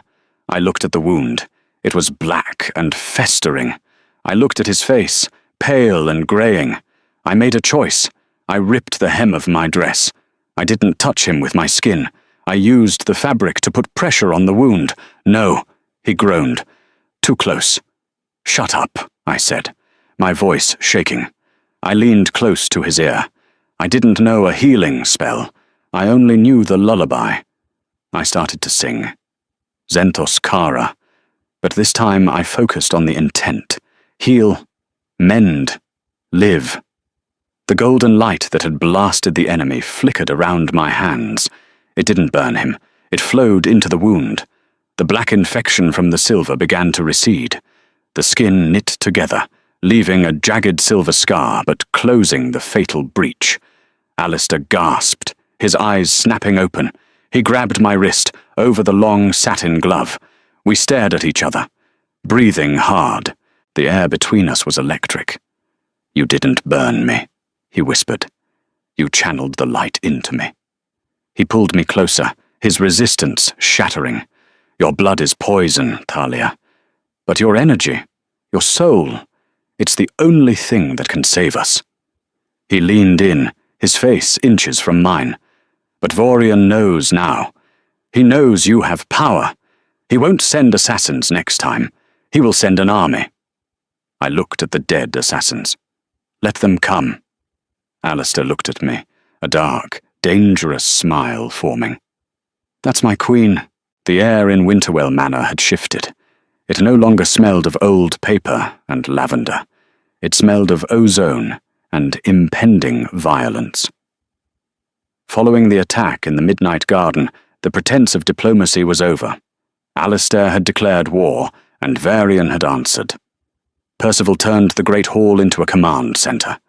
[SPEAKER 1] I looked at the wound. It was black and festering. I looked at his face, pale and greying. I made a choice. I ripped the hem of my dress. I didn't touch him with my skin. I used the fabric to put pressure on the wound. "No," he groaned. "Too close." "Shut up," I said, my voice shaking. I leaned close to his ear. I didn't know a healing spell. I only knew the lullaby. I started to sing. Zentos Kara. But this time I focused on the intent. Heal, mend, live. The golden light that had blasted the enemy flickered around my hands. It didn't burn him. It flowed into the wound. The black infection from the silver began to recede. The skin knit together, leaving a jagged silver scar but closing the fatal breach. Alistair gasped, his eyes snapping open. He grabbed my wrist over the long satin glove. We stared at each other, breathing hard. The air between us was electric. "You didn't burn me," he whispered. "You channeled the light into me." He pulled me closer, his resistance shattering. "Your blood is poison, Thalia. But your energy, your soul, it's the only thing that can save us." He leaned in, his face inches from mine. "But Vorian knows now. He knows you have power. He won't send assassins next time. He will send an army." I looked at the dead assassins. "Let them come." Alistair looked at me, a dark, dangerous smile forming. "That's my queen." The air in Winterwell Manor had shifted. It no longer smelled of old paper and lavender. It smelled of ozone and impending violence. Following the attack in the Midnight Garden, the pretense of diplomacy was over. Alistair had declared war, and Varian had answered. Percival turned the Great Hall into a command centre.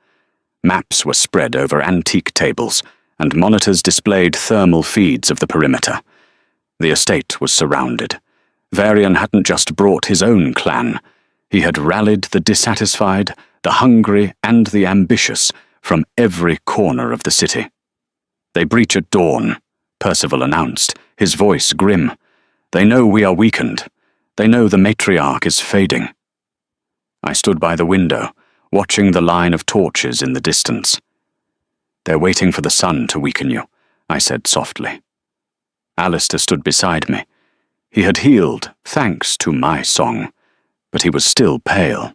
[SPEAKER 1] Maps were spread over antique tables, and monitors displayed thermal feeds of the perimeter. The estate was surrounded. Varian hadn't just brought his own clan. He had rallied the dissatisfied, the hungry, and the ambitious from every corner of the city. "They breach at dawn," Percival announced, his voice grim. "They know we are weakened. They know the Matriarch is fading." I stood by the window, watching the line of torches in the distance. "They're waiting for the sun to weaken you," I said softly. Alistair stood beside me. He had healed, thanks to my song, but he was still pale.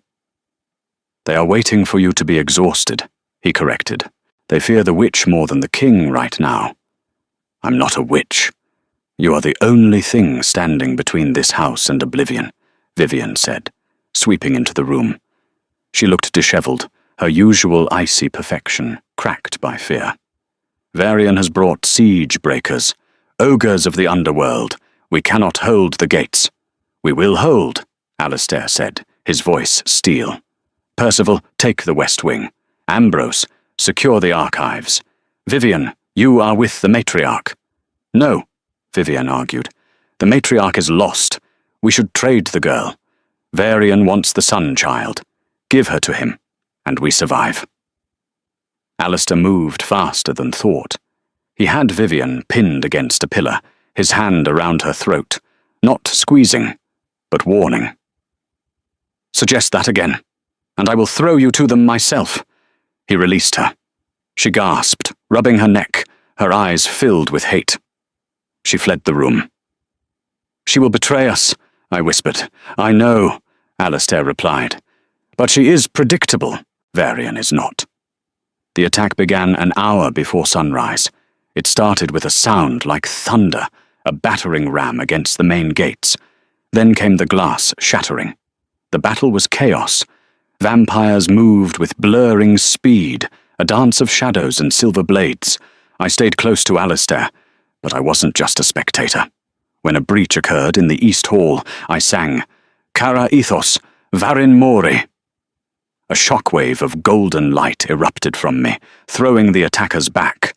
[SPEAKER 1] "They are waiting for you to be exhausted," he corrected. "They fear the witch more than the king right now." "I'm not a witch. You are the only thing standing between this house and oblivion," Vivian said, sweeping into the room. She looked dishevelled, her usual icy perfection cracked by fear. "Varian has brought siege breakers, ogres of the underworld. We cannot hold the gates." "We will hold," Alistair said, his voice steel. "Percival, take the West Wing. Ambrose, secure the archives. Vivian, you are with the Matriarch." "No," Vivian argued. "The Matriarch is lost. We should trade the girl. Varian wants the Sun Child. Give her to him, and we survive." Alistair moved faster than thought. He had Vivian pinned against a pillar, his hand around her throat, not squeezing, but warning. "Suggest that again, and I will throw you to them myself." He released her. She gasped, rubbing her neck, her eyes filled with hate. She fled the room. "She will betray us," I whispered. "I know," Alistair replied. "But she is predictable. Varian is not." The attack began an hour before sunrise. It started with a sound like thunder, a battering ram against the main gates. Then came the glass shattering. The battle was chaos. Vampires moved with blurring speed, a dance of shadows and silver blades. I stayed close to Alistair, but I wasn't just a spectator. When a breach occurred in the East Hall, I sang, "Kara ethos, varin mori." A shockwave of golden light erupted from me, throwing the attackers back.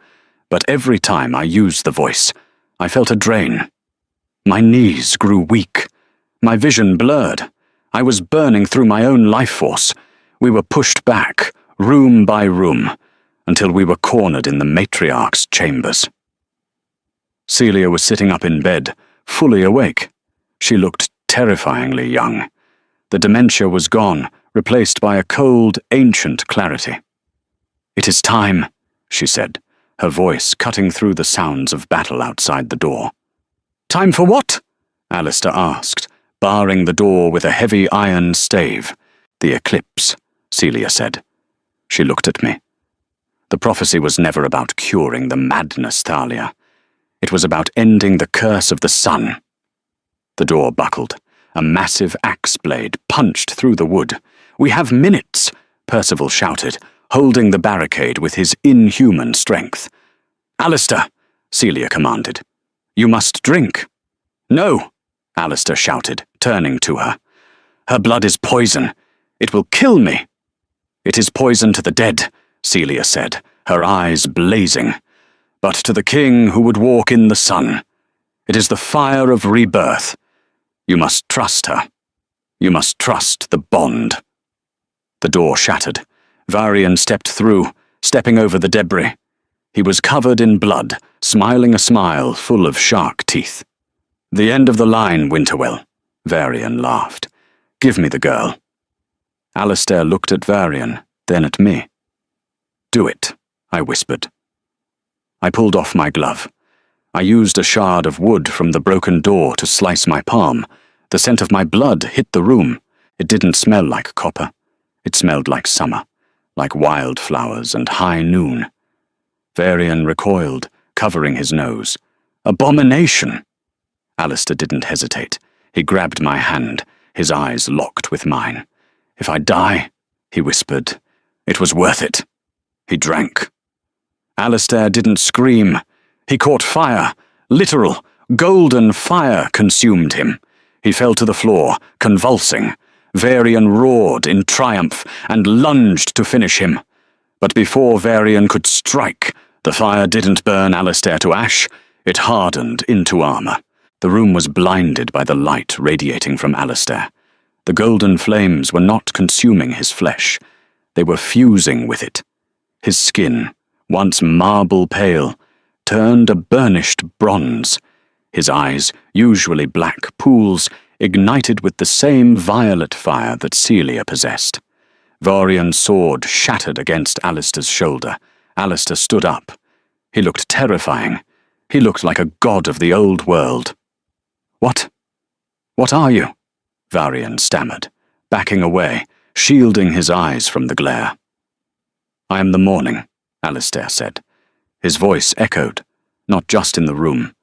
[SPEAKER 1] But every time I used the voice, I felt a drain. My knees grew weak. My vision blurred. I was burning through my own life force. We were pushed back, room by room, until we were cornered in the Matriarch's chambers. Celia was sitting up in bed, fully awake. She looked terrifyingly young. The dementia was gone, replaced by a cold, ancient clarity. "It is time," she said, her voice cutting through the sounds of battle outside the door. "Time for what?" Alistair asked, barring the door with a heavy iron stave. "The eclipse," Celia said. She looked at me. The prophecy was never about curing the madness, Thalia. It was about ending the curse of the sun. The door buckled. A massive axe blade punched through the wood. "We have minutes," Percival shouted, holding the barricade with his inhuman strength. "Alistair," Celia commanded. "You must drink." "No," Alistair shouted, turning to her. "Her blood is poison. It will kill me." "It is poison to the dead," Celia said, her eyes blazing. "But to the king who would walk in the sun, it is the fire of rebirth. You must trust her. You must trust the bond." The door shattered. Varian stepped through, stepping over the debris. He was covered in blood, smiling a smile full of shark teeth. "The end of the line, Winterwell," Varian laughed. "Give me the girl." Alistair looked at Varian, then at me. "Do it," I whispered. I pulled off my glove. I used a shard of wood from the broken door to slice my palm. The scent of my blood hit the room. It didn't smell like copper. It smelled like summer, like wildflowers and high noon. Varian recoiled, covering his nose. "Abomination!" Alistair didn't hesitate. He grabbed my hand, his eyes locked with mine. "If I die," he whispered, "it was worth it." He drank. Alistair didn't scream. He caught fire. Literal, golden fire consumed him. He fell to the floor, convulsing. Varian roared in triumph and lunged to finish him. But before Varian could strike, the fire didn't burn Alistair to ash. It hardened into armor. The room was blinded by the light radiating from Alistair. The golden flames were not consuming his flesh. They were fusing with it. His skin, once marble pale, turned a burnished bronze. His eyes, usually black pools, ignited with the same violet fire that Celia possessed. Varian's sword shattered against Alistair's shoulder. Alistair stood up. He looked terrifying. He looked like a god of the old world. "What? What are you?" Varian stammered, backing away, shielding his eyes from the glare. "I am the morning," Alistair said. His voice echoed, not just in the room,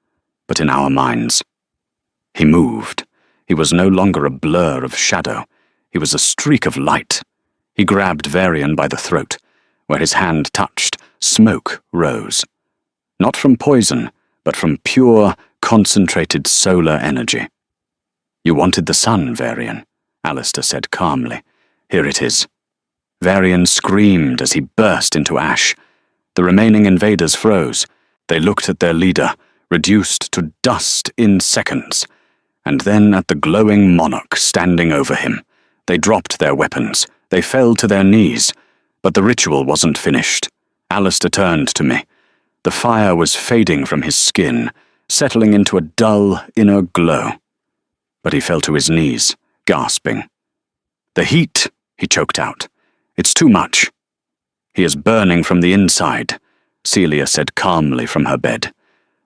[SPEAKER 1] but in our minds. He moved. He was no longer a blur of shadow. He was a streak of light. He grabbed Varian by the throat. Where his hand touched, smoke rose. Not from poison, but from pure, concentrated solar energy. "You wanted the sun, Varian," Alistair said calmly. "Here it is." Varian screamed as he burst into ash. The remaining invaders froze. They looked at their leader, reduced to dust in seconds, and then at the glowing monarch standing over him. They dropped their weapons. They fell to their knees. But the ritual wasn't finished. Alistair turned to me. The fire was fading from his skin, settling into a dull inner glow. But he fell to his knees, gasping. "The heat," he choked out. "It's too much." "He is burning from the inside," Celia said calmly from her bed.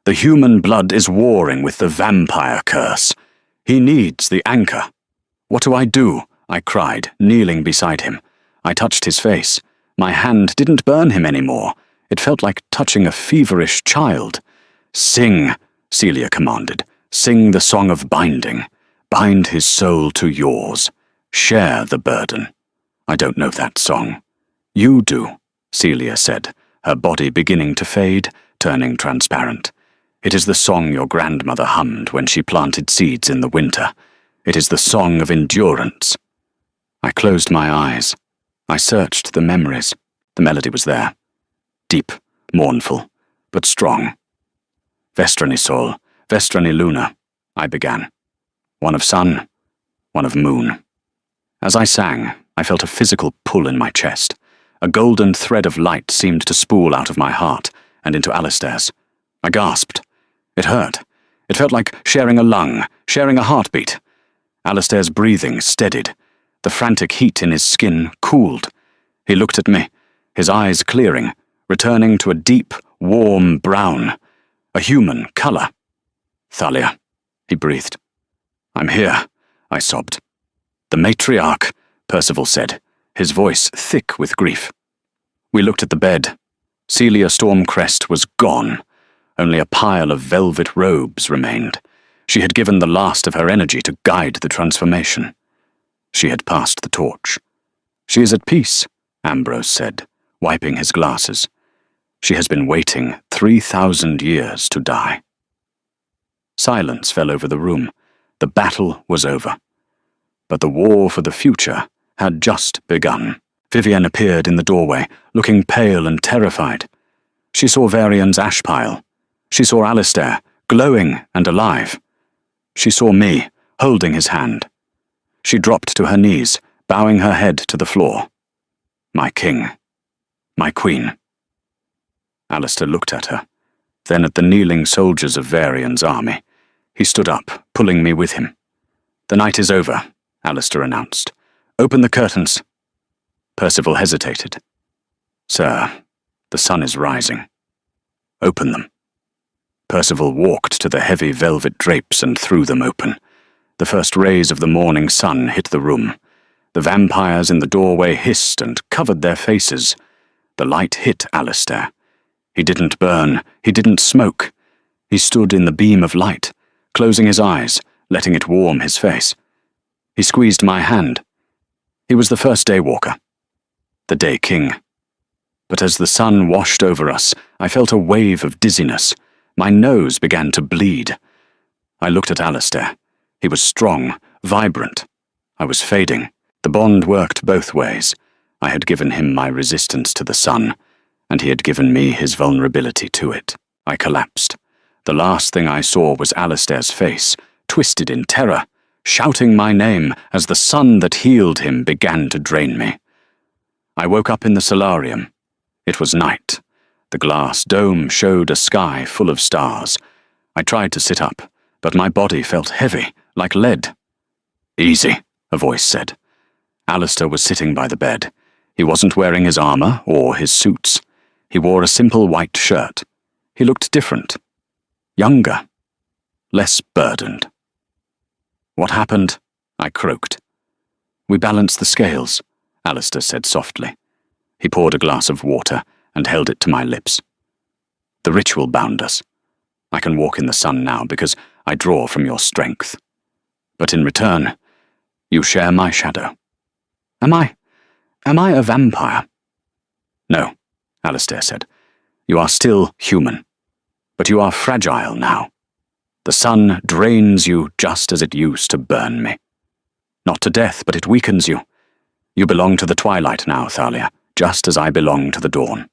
[SPEAKER 1] "The human blood is warring with the vampire curse. He needs the anchor." "What do I do?" I cried, kneeling beside him. I touched his face. My hand didn't burn him anymore. It felt like touching a feverish child. "Sing," Celia commanded. "Sing the song of binding. Bind his soul to yours. Share the burden." "I don't know that song." "You do," Celia said, her body beginning to fade, turning transparent. "It is the song your grandmother hummed when she planted seeds in the winter. It is the song of endurance." I closed my eyes. I searched the memories. The melody was there. Deep, mournful, but strong. Vestrani Sol, Vestrani Luna, I began. One of sun, one of moon. As I sang, I felt a physical pull in my chest. A golden thread of light seemed to spool out of my heart and into Alistair's. I gasped. It hurt. It felt like sharing a lung, sharing a heartbeat. Alistair's breathing steadied. The frantic heat in his skin cooled. He looked at me, his eyes clearing, returning to a deep, warm brown, a human colour. "Thalia," he breathed. "I'm here," I sobbed. "The Matriarch," Percival said, his voice thick with grief. We looked at the bed. Celia Stormcrest was gone. Only a pile of velvet robes remained. She had given the last of her energy to guide the transformation. She had passed the torch. "She is at peace," Ambrose said, wiping his glasses. "She has been waiting 3,000 years to die." Silence fell over the room. The battle was over. But the war for the future had just begun. Vivienne appeared in the doorway, looking pale and terrified. She saw Varian's ash pile. She saw Alistair, glowing and alive. She saw me, holding his hand. She dropped to her knees, bowing her head to the floor. My king. My queen. Alistair looked at her, then at the kneeling soldiers of Varian's army. He stood up, pulling me with him. "The night is over," Alistair announced. "Open the curtains." Percival hesitated. "Sir, the sun is rising." "Open them." Percival walked to the heavy velvet drapes and threw them open. The first rays of the morning sun hit the room. The vampires in the doorway hissed and covered their faces. The light hit Alistair. He didn't burn, he didn't smoke. He stood in the beam of light, closing his eyes, letting it warm his face. He squeezed my hand. He was the first daywalker. The Day King. But as the sun washed over us, I felt a wave of dizziness. My nose began to bleed. I looked at Alistair. He was strong, vibrant. I was fading. The bond worked both ways. I had given him my resistance to the sun, and he had given me his vulnerability to it. I collapsed. The last thing I saw was Alistair's face, twisted in terror, shouting my name as the sun that healed him began to drain me. I woke up in the solarium. It was night. The glass dome showed a sky full of stars. I tried to sit up, but my body felt heavy, like lead. "Easy," a voice said. Alistair was sitting by the bed. He wasn't wearing his armor or his suits. He wore a simple white shirt. He looked different. Younger. Less burdened. "What happened?" I croaked. "We balanced the scales," Alistair said softly. He poured a glass of water and held it to my lips. "The ritual bound us. I can walk in the sun now because I draw from your strength. But in return, you share my shadow. Am I a vampire?" "No," Alistair said. "You are still human. But you are fragile now. The sun drains you just as it used to burn me. Not to death, but it weakens you. You belong to the twilight now, Thalia, just as I belong to the dawn."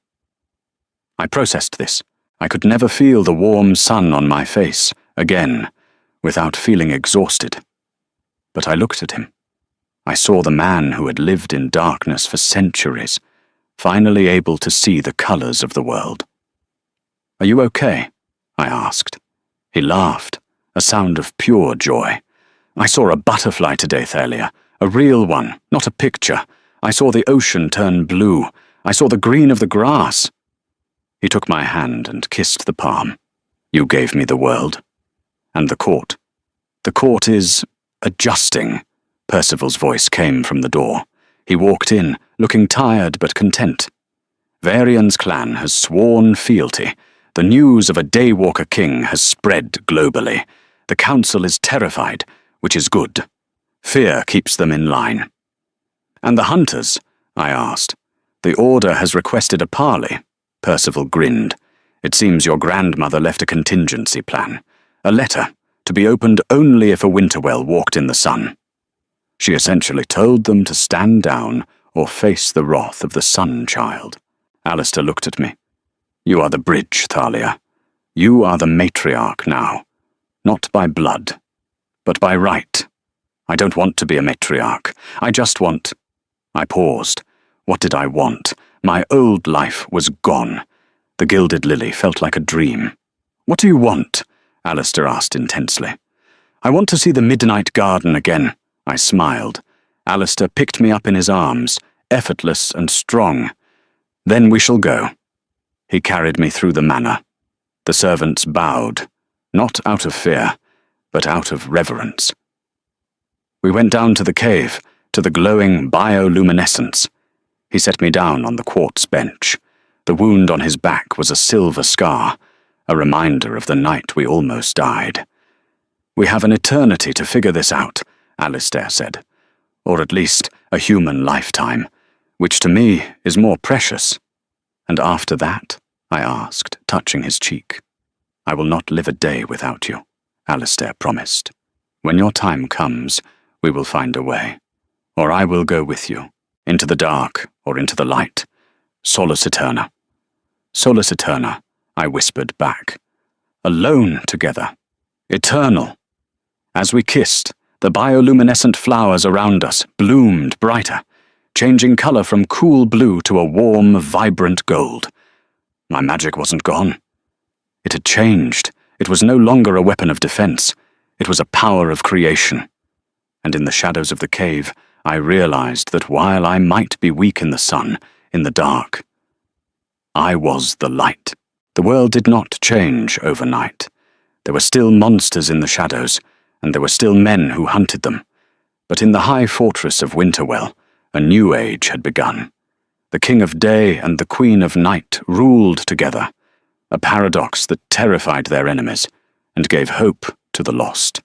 [SPEAKER 1] I processed this. I could never feel the warm sun on my face again without feeling exhausted. But I looked at him. I saw the man who had lived in darkness for centuries, finally able to see the colors of the world. "Are you okay?" I asked. He laughed, a sound of pure joy. "I saw a butterfly today, Thalia, a real one, not a picture. I saw the ocean turn blue. I saw the green of the grass." He took my hand and kissed the palm. "You gave me the world. And the court. The court is adjusting." Percival's voice came from the door. He walked in, looking tired but content. "Varian's clan has sworn fealty. The news of a Daywalker king has spread globally. The council is terrified, which is good. Fear keeps them in line." "And the hunters?" I asked. "The Order has requested a parley." Percival grinned. "It seems your grandmother left a contingency plan. A letter, to be opened only if a Winterwell walked in the sun. She essentially told them to stand down or face the wrath of the Sun-Child. Alistair looked at me. You are the bridge, Thalia. You are the matriarch now. Not by blood, but by right. I don't want to be a matriarch. I just want... I paused. What did I want? My old life was gone. The gilded lily felt like a dream. What do you want? Alistair asked intensely. I want to see the midnight garden again. I smiled. Alistair picked me up in his arms, effortless and strong. Then we shall go. He carried me through the manor. The servants bowed, not out of fear, but out of reverence. We went down to the cave, to the glowing bioluminescence. He set me down on the quartz bench. The wound on his back was a silver scar, a reminder of the night we almost died. We have an eternity to figure this out, Alistair said, or at least a human lifetime, which to me is more precious. And after that? I asked, touching his cheek. I will not live a day without you, Alistair promised. When your time comes, we will find a way. Or I will go with you, into the dark or into the light. Solus Eterna. Solus Eterna, I whispered back. Alone together. Eternal. As we kissed, the bioluminescent flowers around us bloomed brighter, changing color from cool blue to a warm, vibrant gold. My magic wasn't gone. It had changed. It was no longer a weapon of defense. It was a power of creation. And in the shadows of the cave, I realized that while I might be weak in the sun, in the dark, I was the light. The world did not change overnight. There were still monsters in the shadows, and there were still men who hunted them. But in the high fortress of Winterwell, a new age had begun. The King of Day and the Queen of Night ruled together, a paradox that terrified their enemies and gave hope to the lost.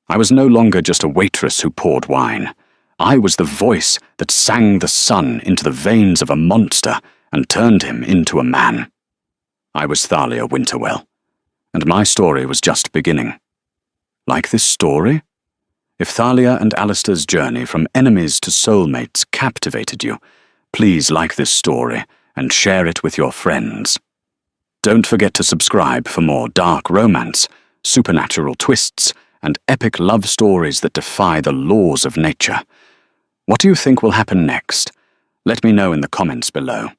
[SPEAKER 1] I was no longer just a waitress who poured wine. I was the voice that sang the sun into the veins of a monster and turned him into a man. I was Thalia Winterwell, and my story was just beginning. Like this story? If Thalia and Alistair's journey from enemies to soulmates captivated you, please like this story and share it with your friends. Don't forget to subscribe for more dark romance, supernatural twists, and epic love stories that defy the laws of nature. What do you think will happen next? Let me know in the comments below.